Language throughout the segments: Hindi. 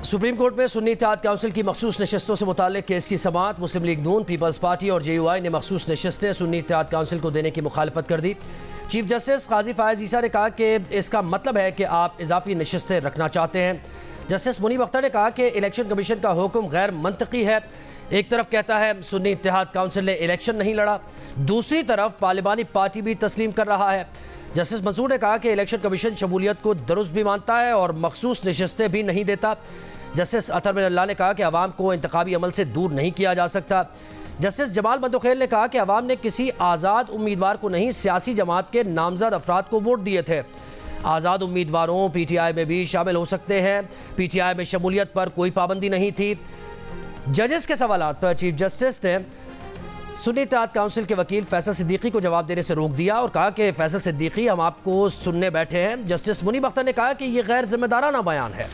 सुप्रीम कोर्ट में सुन्नी इत्तेहाद काउंसिल की मखसूस नशस्तों से मुताल्लिक केस की समाअत मुस्लिम लीग नून, पीपल्स पार्टी और JUI ने मखसूस नशस्तें सुन्नी इत्तेहाद काउंसिल को देने की मुखालफत कर दी। चीफ जस्टिस काजी फायज़ ईसा ने कहा कि इसका मतलब है कि आप इजाफी नशस्तें रखना चाहते हैं। जस्टिस मुनीब अख्तर ने कहा कि इलेक्शन कमीशन का हुक्म गैर मंतकी है। एक तरफ कहता है सुन्नी इत्तेहाद काउंसिल ने इलेक्शन नहीं लड़ा, दूसरी तरफ पार्लिमानी पार्टी भी तस्लीम कर रहा है। जस्टिस मंसूर ने कहा कि इलेक्शन कमीशन शमूलियत को दुरुस्त भी मानता है और मखसूस नशस्तें भी नहीं देता। जस्टिस अतर बिन अल्लाह ने कहा कि अवाम को इंतखाबी अमल से दूर नहीं किया जा सकता। जस्टिस जमाल बंदोखेल ने कहा कि अवाम ने किसी आज़ाद उम्मीदवार को नहीं, सियासी जमात के नामजद अफराद को वोट दिए थे। आज़ाद उम्मीदवारों PTI में भी शामिल हो सकते हैं। PTI में शमूलियत पर कोई पाबंदी नहीं थी। जजेस के सवालात पर चीफ जस्टिस ने सुन्नी इत्तेहाद काउंसिल के वकील फैसल सिद्दीकी को जवाब देने से रोक दिया और कहा कि फैसल सिद्दीकी, हम आपको सुनने बैठे हैं। जस्टिस मुनीब अख्तर ने कहा कि यह गैर जिम्मेदाराना बयान है।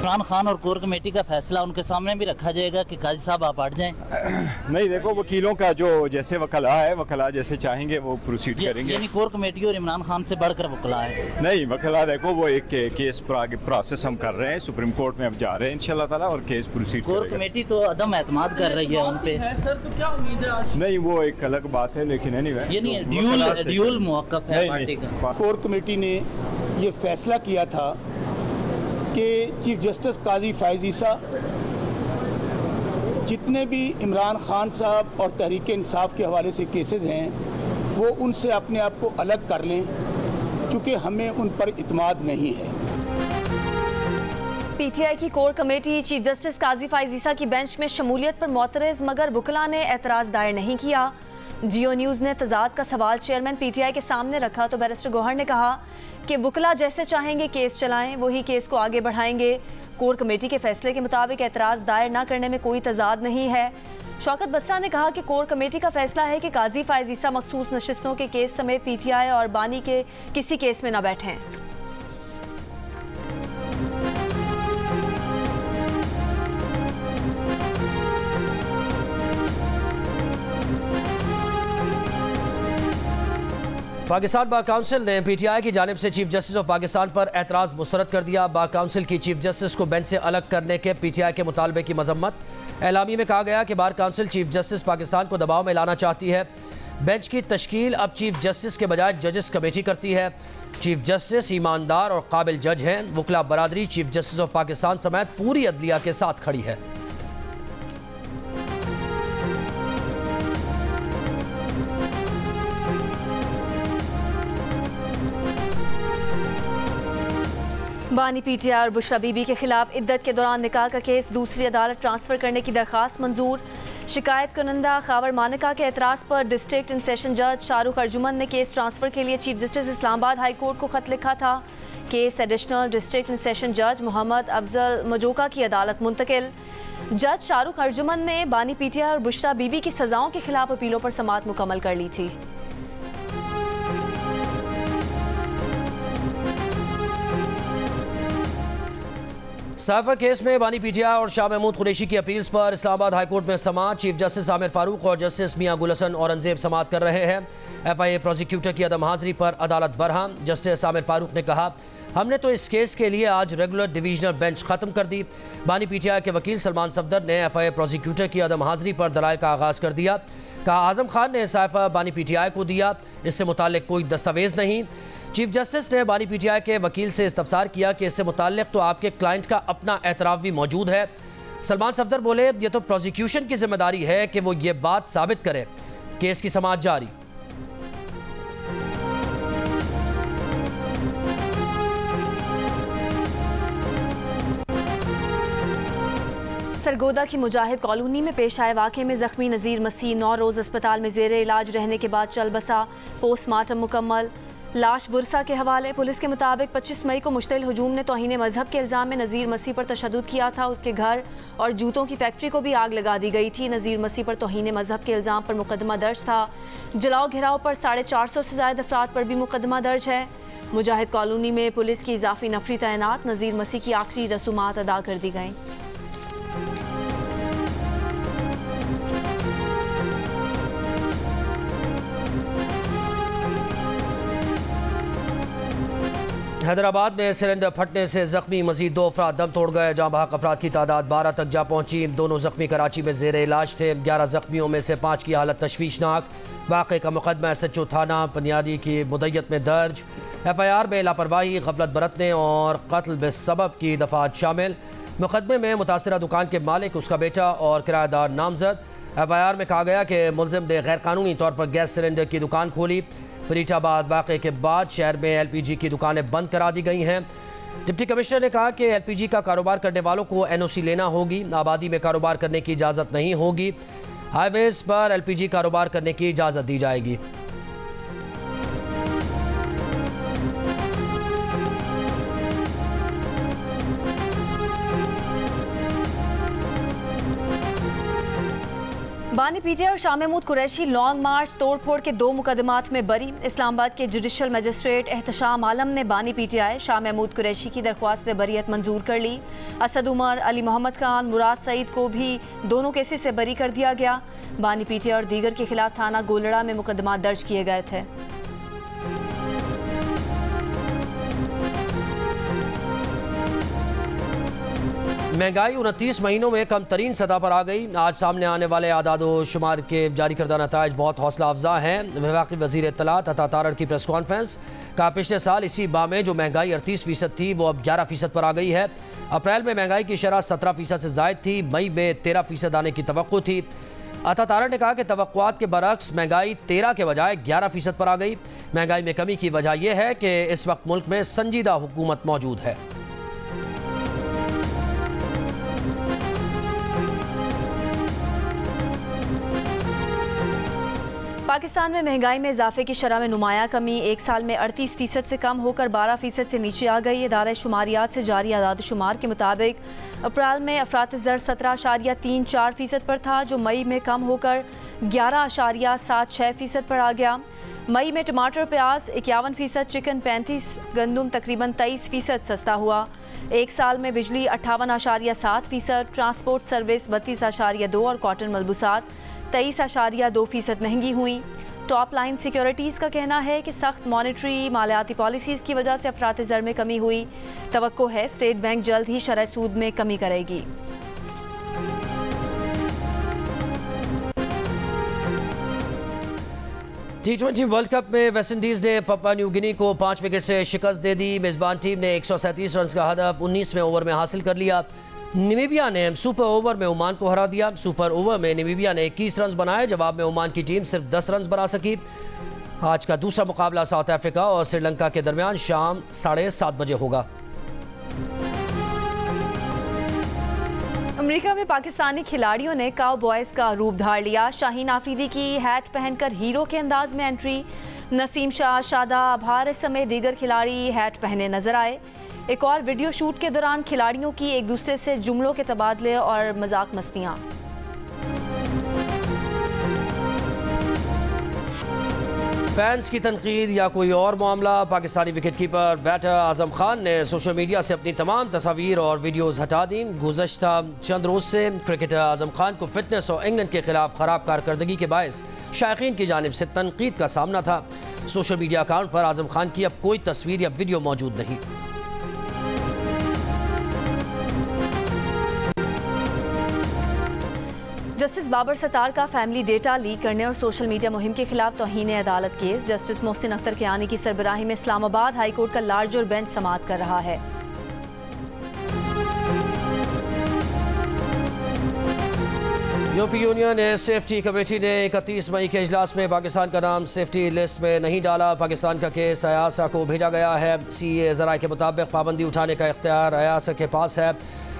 इमरान खान और कोर कमेटी का फैसला उनके सामने भी रखा जाएगा कि काजी साहब आप हट जाएं? नहीं, देखो वकीलों का जो जैसे वकला है, वकला जैसे चाहेंगे वो प्रोसीड करेंगे। यानी कोर कमेटी और इमरान खान से बढ़कर वकला है? नहीं, वकला देखो वो एक केस पर आगे प्रोसेस हम कर रहे हैं, सुप्रीम कोर्ट में अब जा रहे हैं इंशाल्लाह ताला और केस प्रोसीड करेगा। कोर कमेटी तो अदम एतमाद कर रही है उन पे। सर, तो क्या उम्मीद है आज? नहीं, वो एक अलग बात है, लेकिन एनीवे यानी ड्यूल मौक़िफ़ है पार्टी का। कोर कमेटी ने ये फैसला किया था कि चीफ जस्टिस काजी फायज़ ईसा जितने भी इमरान खान साहब और तहरीक इंसाफ के हवाले से केसेस हैं वो उनसे अपने आप को अलग कर लें, चूँकि हमें उन पर इत्मीनान नहीं है। PTI की कोर कमेटी चीफ जस्टिस काजी फायज़ ईसा की बेंच में शमूलियत पर मोतरज़, मगर वकला ने एतराज़ दायर नहीं किया। जियो न्यूज़ ने तजाद का सवाल चेयरमैन PTI के सामने रखा तो बैरिस्टर गौहर ने कहा कि वकला जैसे चाहेंगे केस चलाएं, वही केस को आगे बढ़ाएंगे। कोर कमेटी के फैसले के मुताबिक एतराज़ दायर न करने में कोई तजाद नहीं है। शौकत बसरा ने कहा कि कोर कमेटी का फैसला है कि काजी फायज़ ईसा मखसूस नशिस्तों के केस समेत PTI और बानी के किसी केस में न बैठें। पाकिस्तान बार काउंसिल ने PTI की जानिब से चीफ जस्टिस ऑफ पाकिस्तान पर एतराज़ मुस्तरद कर दिया। बार काउंसिल की चीफ जस्टिस को बेंच से अलग करने के PTI के मुतालबे की मजम्मत। एलामी में कहा गया कि bar council chief justice Pakistan को दबाव में लाना चाहती है। बेंच की तश्कील अब चीफ जस्टिस के बजाय जजेस कमेटी करती है। चीफ जस्टिस ईमानदार और काबिल जज हैं। वकला बरादरी चीफ जस्टिस ऑफ पाकिस्तान समेत पूरी अदलिया के साथ खड़ी है। बानी PTI और बुशरा बीबी के खिलाफ इद्दत के दौरान निकाह का केस दूसरी अदालत ट्रांसफ़र करने की दरख्वास्त मंजूर। शिकायत करंदा खावर मानिका के एतराज़ पर डिस्ट्रिक्ट एंड सेशन जज शाहरुख अर्जुमन ने केस ट्रांसफ़र के लिए chief justice Islamabad high court को खत लिखा था। Case additional district and session जज मोहम्मद अफजल मजोका की अदालत मुंतकिल। जज शाहरुख अर्जुमन ने बानी PTI और बुशरा बीबी की सज़ाओं के खिलाफ अपीलों पर समाअत मुकम्मल कर ली थी। साइफर केस में बानी PTI और शाह महमूद कुरैशी की अपील्स पर इस्लामाबाद हाई कोर्ट में समाअत। चीफ जस्टिस आमिर फारूक और जस्टिस मियां गुल हसन औरंगजेब समाअत कर रहे हैं। FIA प्रोसिक्यूटर की अदम हाजिरी पर अदालत बरहम। जस्टिस आमिर फारूक ने कहा, हमने तो इस केस के लिए आज रेगुलर डिवीजनल बेंच ख़त्म कर दी। बानी PTI के वकील सलमान सफदर ने FIA प्रोसिक्यूटर की अदम हाजिरी पर दलाइल का आगाज़ कर दिया। कहा, आज़म खान ने साइफर बानी PTI को दिया, इससे मुताल्लिक कोई दस्तावेज़ नहीं। चीफ जस्टिस ने बानी PTI के वकील से इस्तफसार किया कि इससे मुताल्लिक तो आपके क्लाइंट का अपना एतराफ़ भी मौजूद है। सलमान सफदर बोले, ये तो प्रोसिक्यूशन की जिम्मेदारी है कि वो ये बात साबित करे। केस की समाअत जारी। सरगोदा की मुजाहिद कॉलोनी में पेश आए वाक़े में ज़ख्मी नज़ीर मसीह 9 रोज़ अस्पताल में ज़ेरे इलाज रहने के बाद चल बसा। पोस्टमार्टम मुकम्मल। लाश बुरसा के हवाले। पुलिस के मुताबिक 25 मई को मुश्तिल हुजूम ने तौहीन मजहब के इल्ज़ाम में नज़ीर मसीह पर तशद्दुद किया था। उसके घर और जूतों की फैक्ट्री को भी आग लगा दी गई थी। नज़ीर मसीह पर तौहीन मजहब के इल्ज़ाम पर मुकदमा दर्ज था। जलाओ घिराव पर 450 से ज़्यादा अफराद पर भी मुकदमा दर्ज है। मुजाहिद कॉलोनी में पुलिस की इजाफी नफरी तैनात। नज़ीर मसीह की आखिरी रसूमात अदा कर दी गईं। हैदराबाद में सिलेंडर फटने से जख्मी मजीद 2 अफराद दम तोड़ गए। जहाँ बहक अफराद की तादाद 12 तक जा पहुंची। दोनों जख्मी कराची में जेर इलाज थे। 11 जख्मियों में से 5 की हालत तशवीशनाक। वाक़े का मुकदमा SHO थाना पनियादी की मुद्दत में दर्ज। FIR में लापरवाही, गफलत बरतने और कत्ल बेसबब की दफात शामिल। मुकदमे में मुतासरा दुकान के मालिक, उसका बेटा और किराएदार नामजद। FIR में कहा गया कि मुलजिम ने गैरकानूनी तौर पर गैस सिलेंडर की दुकान खोली। फरीदाबाद वाक़े के बाद शहर में LPG की दुकानें बंद करा दी गई हैं। डिप्टी कमिश्नर ने कहा कि LPG का कारोबार करने वालों को NOC लेना होगी। आबादी में कारोबार करने की इजाज़त नहीं होगी। हाईवेज पर LPG कारोबार करने की इजाज़त दी जाएगी। बानी PTI और शाह महमूद कुरैशी लॉन्ग मार्च तोड़फोड़ के 2 मुकदमात में बरी। इस्लामाबाद के जुडिशल मजिस्ट्रेट एहतशाम आलम ने बानी PTI शाह महमूद कुरैशी की दरख्वास्त बरीयत मंजूर कर ली। असद उमर, अली मोहम्मद खान, मुराद सईद को भी दोनों केसेस से बरी कर दिया गया। बानी PTI और दीगर के खिलाफ थाना गोलड़ा में मुकदमा दर्ज किए गए थे। महंगाई 29 महीनों में कम तरीन सतह पर आ गई। आज सामने आने वाले आदादो शुमार के जारी करदा नताइज बहुत हौसला अफजा हैं। वफाकी वज़ीर इत्तलात अता तारड़ की प्रेस कॉन्फ्रेंस का पिछले साल इसी माह में जो महंगाई 38% थी वो अब 11% पर आ गई है। अप्रैल में महंगाई की शरह 17% से ज़ायद थी। मई में 13% आने की तवक्को थी। अता तारड़ ने कहा कि तवक्कुआत के बरक्स महंगाई 13 के बजाय 11% पर आ गई। महंगाई में कमी की वजह यह है कि इस वक्त मुल्क में संजीदा हुकूमत मौजूद है। पाकिस्तान में महंगाई में इजाफे की शरह में नुमाया कमी। एक साल में 38% से कम होकर 12% से नीचे आ गई। इदारे शुमारियात से जारी आदाद शुमार के मुताबिक अप्रैल में अफरात ज़र 17.34% पर था, जो मई में कम होकर 11.76% पर आ गया। मई में टमाटर प्याज 51%, चिकन 35%, गंदम तकरीबन 23% सस्ता हुआ। एक साल में बिजली 58.7%, ट्रांसपोर्ट सर्विस 32.2% और कॉटन मलबूसात 23.2% महंगी हुई। टॉप लाइन सिक्योरिटीज़ का कहना है कि सख्त मॉनेटरी मालियाती पॉलिसीज़ की वजह से अफरात ज़र में कमी हुई। तवक्को है स्टेट बैंक जल्द ही शरह सूद में कमी करेगी। T20 वर्ल्ड कप में वेस्टइंडीज़ ने पप्पा न्यू गिनी को 5 विकेट से शिकस्त दे दी। मेज़बान टीम ने 137 रन का हदफ 19वें ओवर में हासिल कर लिया। नामीबिया ने सुपर ओवर में ओमान को हरा दिया। सुपर ओवर में नामीबिया ने 21 रन बनाए। जवाब में ओमान की टीम सिर्फ 10 रन बना सकी। आज का दूसरा मुकाबला साउथ अफ्रीका और श्रीलंका के दरमियान शाम 7:30 बजे होगा। अमेरिका में पाकिस्तानी खिलाड़ियों ने काउबॉयज़ का रूप धार लिया। शाहीन आफरीदी की हैट पहनकर हीरो के अंदाज में एंट्री। नसीम शाह, शादाब, हारिस समेत दीगर खिलाड़ी हैट पहने नजर आए। एक और वीडियो शूट के दौरान खिलाड़ियों की एक दूसरे से जुमलों के तबादले और मजाक मस्तियाँ। फैंस की तनकीद या कोई और मामला। पाकिस्तानी विकेटकीपर बैटर आजम खान ने सोशल मीडिया से अपनी तमाम तस्वीर और वीडियोस हटा दी। गुज़श्ता चंद रोज से क्रिकेटर आजम खान को फिटनेस और इंग्लैंड के खिलाफ खराब कारकर्दगी के बायस शायकीन की जानिब से तनकीद का सामना था। सोशल मीडिया अकाउंट पर आजम खान की अब कोई तस्वीर या वीडियो मौजूद नहीं। जस्टिस बाबर सत्तार का फैमिली डेटा लीक करने और सोशल मीडिया मुहिम के खिलाफ तौहीन अदालत केस। जस्टिस मोहसिन अख्तर कियानी की सरबराही में इस्लामाबाद हाई कोर्ट का लार्जर बेंच समाअत कर रहा है। यूरोपीय यूनियन सेफ्टी कमेटी ने 31 मई के इजलास में पाकिस्तान का नाम सेफ्टी लिस्ट में नहीं डाला। पाकिस्तान का केस अयासा को भेजा गया है। CA ज़राए के मुताबिक पाबंदी उठाने का इख्तियार अयासा के पास है।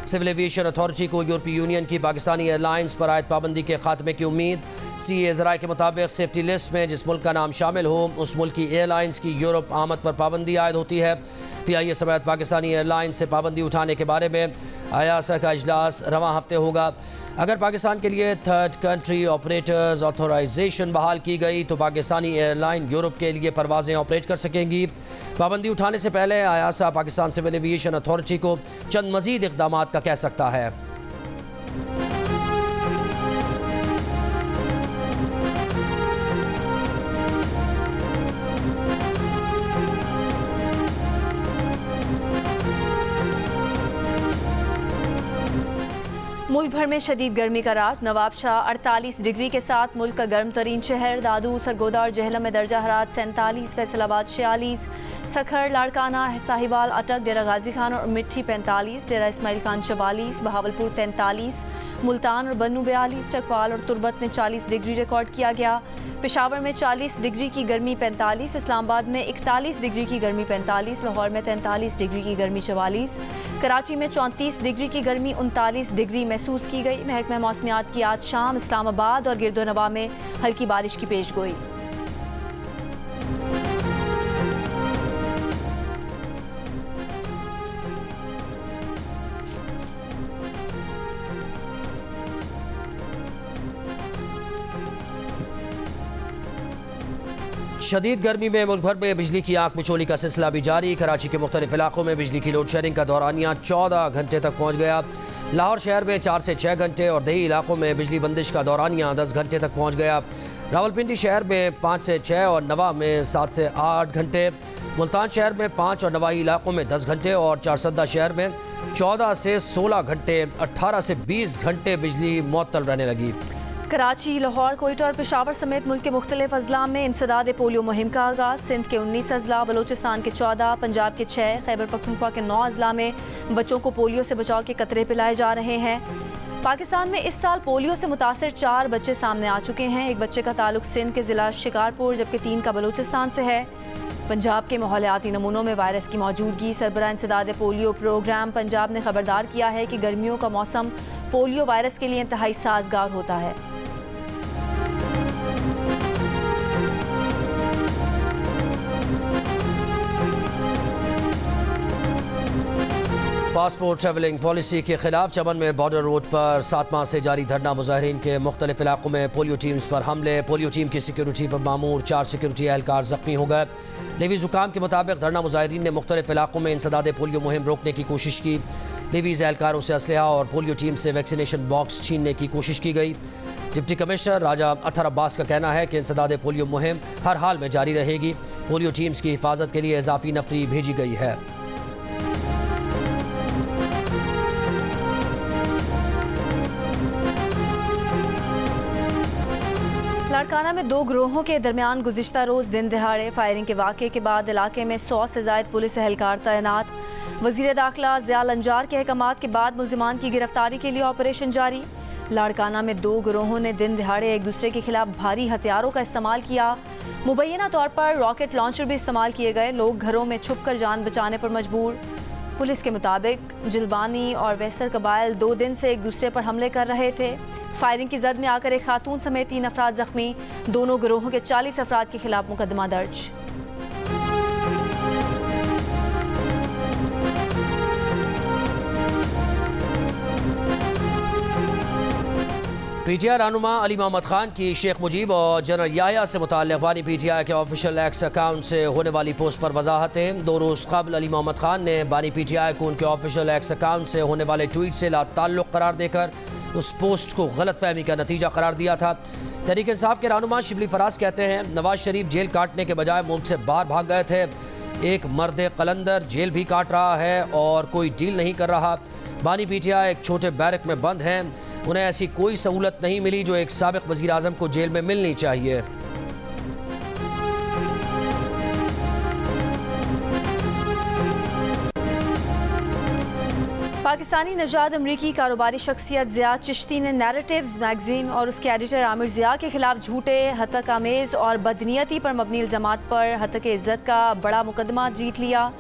सिविल एविएशन अथॉरिटी को यूरोपीय यूनियन की पाकिस्तानी एयरलाइंस पर आयद पाबंदी के खात्मे की उम्मीद। CA ज़राए के मुताबिक सेफ्टी लिस्ट में जिस मुल्क का नाम शामिल हो उस मुल्क की एयरलाइंस की यूरोप आमद पर पाबंदी आयद होती है। PIA समेत पाकिस्तानी एयरलाइंस से पाबंदी उठाने के बारे में आयासा का इजलास रवां हफ्ते होगा। अगर पाकिस्तान के लिए थर्ड कंट्री ऑपरेटर्स ऑथोराइजेशन बहाल की गई तो पाकिस्तानी एयरलाइन यूरोप के लिए परवाजें ऑपरेट कर सकेंगी। पाबंदी उठाने से पहले आयासा पाकिस्तान सिविल एविएशन अथॉरिटी को चंद मजीद इक़दामात का कह सकता है। मुल्क भर में शदीद गर्मी का राज। नवाबशाह 48 डिग्री के साथ मुल्क का गर्म तरीन शहर। दादू, सरगोदा और जहलम में दर्जा हरारत 47, फैसलाबाद 46, सखर, लाड़काना, साहिवाल, अटक, डेरा गाजी खान और मिट्टी 45, डेरा इस्माइल खान 44, बहावलपुर 43, मुल्तान और बन्नू 42, चकवाल और तुरबत में 40 डिग्री रिकॉर्ड किया गया। पेशावर में 40 डिग्री की गर्मी 45, इस्लामाबाद में 41 डिग्री की गर्मी 45, लाहौर में 43 डिग्री की गर्मी 44, कराची में 34 डिग्री की गर्मी 39 डिग्री महसूस की गई। महकमा मौसमियात की आज शाम इस्लामाबाद और गिरदोनवा में हल्की बारिश की पेशगोई। शदीद गर्मी में मुल्क भर में बिजली की आंख मिचोली का सिलसिला भी जारी। कराची के मुख्तलिफ इलाकों में बिजली की लोड शेयरिंग का दौरानिया 14 घंटे तक पहुँच गया। लाहौर शहर में 4 से 6 घंटे और दही इलाकों में बिजली बंदिश का दौरानिया 10 घंटे तक पहुँच गया। रावलपिंडी शहर में 5 से 6 और नवा में 7 से 8 घंटे, मुल्तान शहर में 5 और नवाही इलाकों में 10 घंटे और चारसद्दा शहर में 14 से 16 घंटे, 18 से 20 घंटे बिजली मुअत्तल रहने लगी। कराची, लाहौर, कोयटा और पेशावर समेत मुल्क के मुख्तलिफ अजला में इंसदाद पोलियो मुहिम का आगाज़। सिंध के 19 अजला, बलोचिस्तान के 14, पंजाब के 6, खैबर पख्तूनख्वा के 9 अजला में बच्चों को पोलियो से बचाव के कतरे पिलाए जा रहे हैं। पाकिस्तान में इस साल पोलियो से मुतासर 4 बच्चे सामने आ चुके हैं। एक बच्चे का ताल्लुक सिंध के ज़िला शिकारपुर जबकि 3 का बलोचिस्तान से है। पंजाब के माहौलियाती नमूनों में वायरस की मौजूदगी। सरबराह इंसदाद पोलियो प्रोग्राम पंजाब ने खबरदार किया है कि गर्मियों का मौसम पोलियो वायरस के लिए इंतहाई साजगार होता है। पासपोर्ट ट्रैवलिंग पॉलिसी के खिलाफ चमन में बॉर्डर रोड पर 7 माह से जारी धरना। मुजाहिरीन के मुख्तलिफ इलाकों में पोलियो टीम्स पर हमले। पोलियो टीम की सिक्योरिटी पर मामूर 4 सिक्योरिटी एहलकार जख्मी हो गए। लेवीज हुकाम के मुताबिक धरना मुजाहिरीन ने मुख्तलिफ इलाकों में इंसदाद पोलियो मुहिम रोकने की कोशिश की। लेवीज एहलकारों से असलहा और पोलियो टीम से वैक्सीनेशन बॉक्स छीनने की कोशिश की गई। डिप्टी कमिश्नर राजा अतहर अब्बास का कहना है कि इंसदाद पोलियो मुहिम हर हाल में जारी रहेगी। पोलियो टीम्स की हिफाजत के लिए इजाफी नफरी भेजी गई है। लाड़काना में 2 गिरोहों के दरमियान गुज़िश्ता रोज़ दिन दहाड़े फायरिंग के वाक़े के बाद इलाके में 100 से ज़ायद पुलिस एहलकार तैनात। वज़ीर दाखिला ज़िया लंजार के अहकामात के बाद मुल्ज़िमान की गिरफ्तारी के लिए ऑपरेशन जारी। लाड़काना में 2 गिरोहों ने दिन दहाड़े एक दूसरे के खिलाफ भारी हथियारों का इस्तेमाल किया। मुबैना तौर पर रॉकेट लॉन्चर भी इस्तेमाल किए गए। लोग घरों में छुप कर जान बचाने पर मजबूर। पुलिस के मुताबिक जिलबानी और वैसर कबाइल 2 दिन से एक दूसरे पर हमले कर रहे थे। फायरिंग की जद में आकर एक खातून समेत 3 अफराद जख्मी। दोनों गिरोहों के 40 अफराद के खिलाफ मुकदमा दर्ज। PTI रहनुमा अली मोहम्मद खान की शेख मुजीब और जनरल याया से मुताल्लिक़ बानी PTI के ऑफिशियल एक्स अकाउंट से होने वाली पोस्ट पर वजाहतें। 2 रोज़ कबल अली मोहम्मद खान ने बानी PTI को उनके ऑफिशियल एक्स अकाउंट से होने वाले ट्वीट से लाताल्लुक़ करार देकर उस पोस्ट को गलतफहमी का नतीजा करार दिया था। तहरीक इंसाफ के रहनुमा शिबली फराज कहते हैं नवाज शरीफ जेल काटने के बजाय मुल्क से बाहर भाग गए थे। एक मर्द कलंदर जेल भी काट रहा है और कोई डील नहीं कर रहा। बानी PTI एक छोटे बैरक में बंद हैं। उन्हें ऐसी कोई सहूलत नहीं मिली जो एक साबिक़ वज़ीर आज़म को जेल में मिलनी चाहिए। पाकिस्तानी नजाद अमरीकी कारोबारी शख्सियत ज़िया चिश्ती ने नैरेटिव्स मैगजीन और उसके एडिटर आमिर ज़िया के खिलाफ झूठे, हतक आमेज़ और बदनीयती पर मबनी इल्ज़ामात पर हतक इज़्ज़त का बड़ा मुकदमा जीत लिया।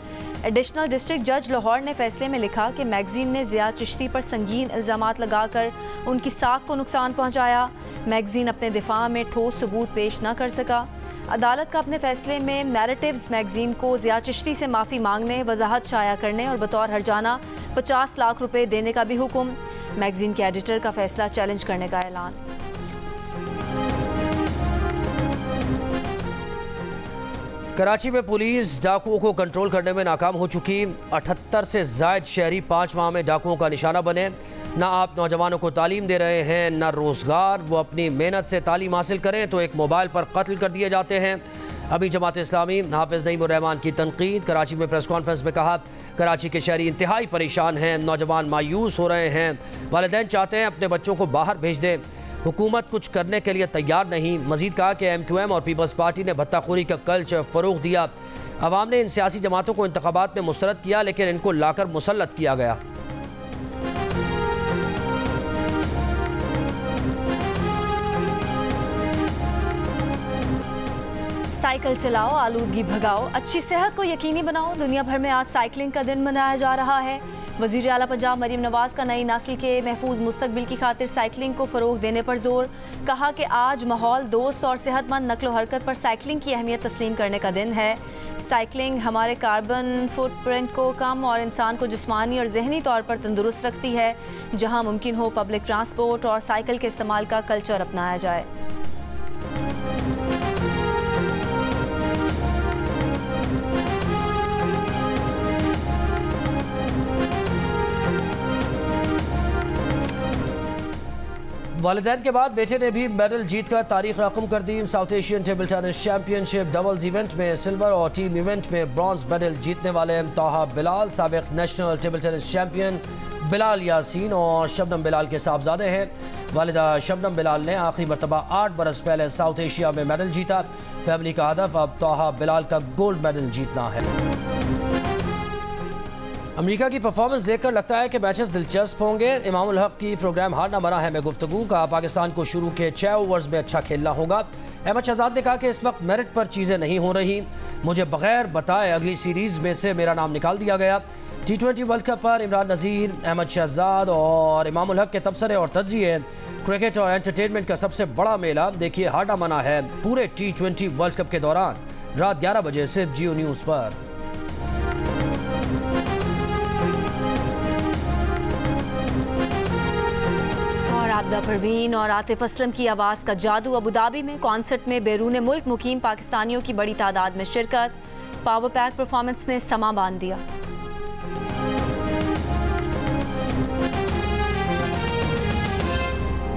एडिशनल डिस्ट्रिक्ट जज लाहौर ने फैसले में लिखा कि मैगजीन ने ज़िया चिश्ती पर संगीन इल्ज़ामात लगाकर उनकी साख को नुकसान पहुँचाया। मैगजीन अपने दिफा में ठोस सबूत पेश न कर सका। अदालत का अपने फैसले में नैरेटिव्स मैगजीन को ज़िया चिश्ती से माफ़ी मांगने, वजाहत शाया करने और बतौर हर्जाना 50 लाख रुपए देने का भी हुक्म। मैगजीन के एडिटर का फैसला चैलेंज करने का ऐलान। कराची में पुलिस डाकुओं को कंट्रोल करने में नाकाम हो चुकी। 78 से ज़ायद शहरी 5 माह में डाकुओं का निशाना बने। ना आप नौजवानों को तालीम दे रहे हैं, ना रोज़गार। वो अपनी मेहनत से तालीम हासिल करें तो एक मोबाइल पर कत्ल कर दिए जाते हैं। अभी जमात इस्लामी हाफिज़ नईमुर रहमान की तनकीद। कराची में प्रेस कॉन्फ्रेंस में कहा, कराची के शहरी इंतहाई परेशान हैं, नौजवान मायूस हो रहे हैं। वालिदैन चाहते हैं अपने बच्चों को बाहर भेज दें, हुकूमत कुछ करने के लिए तैयार नहीं। मजीद कहा कि MQM और पीपल्स पार्टी ने भत्ताखोरी का कल्चर फ़रोग़ दिया। अवाम ने इन सियासी जमातों को इंतखाबात में मुस्तरद किया, लेकिन इनको लाकर मुसल्लत किया गया। साइकिल चलाओ, आलूदगी भगाओ, अच्छी सेहत को यकीनी बनाओ। दुनिया भर में आज साइकिलिंग का दिन मनाया जा रहा है। वज़ीर आला पंजाब मरीम नवाज का नई नस्ल के महफूज मुस्तकबिल की खातिर साइकिलिंग को फ़रोग़ देने पर जोर। कहा कि आज माहौल दोस्त और सेहतमंद नक्लो हरकत पर साइकिलिंग की अहमियत तस्लीम करने का दिन है। साइकिलिंग हमारे कार्बन फुटप्रिंट को कम और इंसान को जिस्मानी और जहनी तौर पर तंदुरुस्त रखती है। जहाँ मुमकिन हो पब्लिक ट्रांसपोर्ट और साइकिल के इस्तेमाल का कल्चर अपनाया जाए। वालिदैन के बाद बेटे ने भी मेडल जीतकर तारीख रकम कर दी। South Asian table tennis championship doubles event में सिल्वर और टीम इवेंट में ब्रॉन्ज मेडल जीतने वाले तोहा बिलाल साबिक national table tennis champion Bilal Yasin और शबनम बिलाल के साहबजादे हैं। वालिदा शबनम बिलाल ने आखिरी मरतबा 8 बरस पहले साउथ एशिया में मेडल जीता। फैमिली का हदफ अब तोहा बिलाल का गोल्ड मेडल जीतना है। अमेरिका की परफॉर्मेंस देखकर लगता है कि मैचेस दिलचस्प होंगे। इमामुल हक की प्रोग्राम हारना मना है में गुफ्तगू का। पाकिस्तान को शुरू के 6 ओवर्स में अच्छा खेलना होगा। अहमद शहजाद ने कहा कि इस वक्त मेरिट पर चीज़ें नहीं हो रही, मुझे बगैर बताए अगली सीरीज़ में से मेरा नाम निकाल दिया गया। T20 वर्ल्ड कप पर इमरान नज़ीर, अहमद शहजाद और इमामुल हक के तबसरे और तज्जिए। क्रिकेट और एंटरटेनमेंट का सबसे बड़ा मेला देखिए हारना मना है पूरे T20 वर्ल्ड कप के दौरान रात 11 बजे से जियो न्यूज़ पर। आबदा परवीन और आतिफ असलम की आवाज़ का जादू। अबुधाबी में कॉन्सर्ट में बैरून मुल्क मुकीम पाकिस्तानियों की बड़ी तादाद में शिरकत। पावर पैक परफॉर्मेंस ने समा बांध दिया।